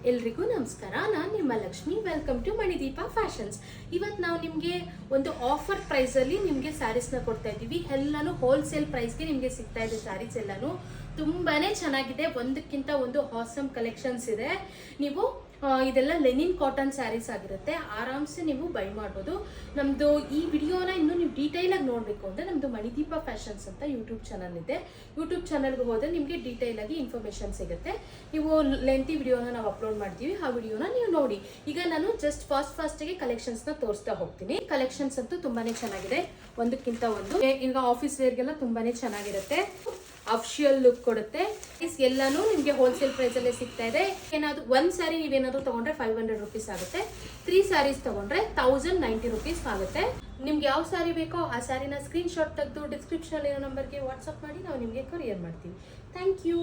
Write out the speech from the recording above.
ಎಲ್ರಿಗೂ ನಮಸ್ಕಾರ. ನಾನು ನಿಮ್ಮ Lakshmi. Welcome to Manideepa fashions. ಇವತ್ತು ನಾವು ನಿಮಗೆ ಒಂದು ಆಫರ್ ಪ್ರೈಸಲ್ಲಿ ನಿಮಗೆ ಸ್ಯಾರೀಸ್ನ ಕೊಡ್ತಾ ಇದ್ದೀವಿ. ಎಲ್ಲನೂ ಹೋಲ್ಸೇಲ್ ಪ್ರೈಸ್ಗೆ ನಿಮಗೆ ಸಿಗ್ತಾ ಇದೆ. ಸ್ಯಾರೀಸ್ ಎಲ್ಲನೂ ತುಂಬಾ ಚೆನ್ನಾಗಿದೆ. ಒಂದಕ್ಕಿಂತ ಒಂದು ಹಾಸಮ್ ಕಲೆಕ್ಷನ್ಸ್ ಇದೆ. ನೀವು ಇದೆಲ್ಲ ಲೆನಿನ್ ಕಾಟನ್ ಸ್ಯಾರೀಸ್ ಆಗಿರುತ್ತೆ. ಆರಾಮ್ಸೆ ನೀವು ಬೈ ಮಾಡ್ಬೋದು. ನಮ್ಮದು ಈ ವಿಡಿಯೋನ ಇನ್ನೂ ನೀವು ಡೀಟೇಲಾಗಿ ನೋಡಬೇಕು ಅಂದರೆ ನಮ್ಮದು ಮಣಿದೀಪ ಫ್ಯಾಷನ್ಸ್ ಅಂತ ಯೂಟ್ಯೂಬ್ ಚಾನಲ್ ಇದೆ. ಯೂಟ್ಯೂಬ್ ಚಾನಲ್ಗೆ ಹೋದರೆ ನಿಮಗೆ ಡೀಟೇಲಾಗಿ ಇನ್ಫಾರ್ಮೇಷನ್ ಸಿಗುತ್ತೆ. ನೀವು ಲೆಂತಿ ವಿಡಿಯೋನ ನಾವು ಅಪ್ಲೋಡ್ ಮಾಡ್ತೀವಿ, ಆ ವಿಡಿಯೋನ ನೀವು ನೋಡಿ. ಈಗ ನಾನು ಜಸ್ಟ್ ಫಾಸ್ಟಾಗಿ ಕಲೆಕ್ಷನ್ಸ್ನ ತೋರಿಸ್ತಾ ಹೋಗ್ತೀನಿ. ಕಲೆಕ್ಷನ್ಸ್ ಅಂತೂ ತುಂಬಾ ಚೆನ್ನಾಗಿದೆ, ಒಂದಕ್ಕಿಂತ ಒಂದು. ಈಗ ಆಫೀಸ್ ವೇರ್ಗೆಲ್ಲ ತುಂಬಾ ಚೆನ್ನಾಗಿರುತ್ತೆ, ಅಫಿಷಿಯಲ್ ಲುಕ್ ಕೊಡುತ್ತೆ. ಎಲ್ಲಾನು ನಿಮಗೆ ಹೋಲ್ಸೇಲ್ ಪ್ರೈಸಲ್ಲೇ ಸಿಗ್ತಾ ಇದೆ. ಏನಾದ್ರು ಒಂದು ಸ್ಯಾರಿ ನೀವೇನಾದ್ರು ತಗೊಂಡ್ರೆ 500 ರುಪೀಸ್ ಆಗುತ್ತೆ. 3 ಸ್ಯಾರೀಸ್ ತಗೊಂಡ್ರೆ 1090 ರುಪೀಸ್ ಆಗುತ್ತೆ. ನಿಮ್ಗೆ ಯಾವ ಸ್ಯಾರಿ ಬೇಕೋ ಆ ಸ್ಯಾರಿನ ಸ್ಕ್ರೀನ್ ಶಾಟ್ ತೆಗೆದು ಡಿಸ್ಕ್ರಿಪ್ಷನ್ ಇರೋ ನಂಬರ್ಗೆ ವಾಟ್ಸಪ್ ಮಾಡಿ ನಾವು ನಿಮಗೆ ಕೊರಿಯರ್ ಮಾಡ್ತೀವಿ. Thank you.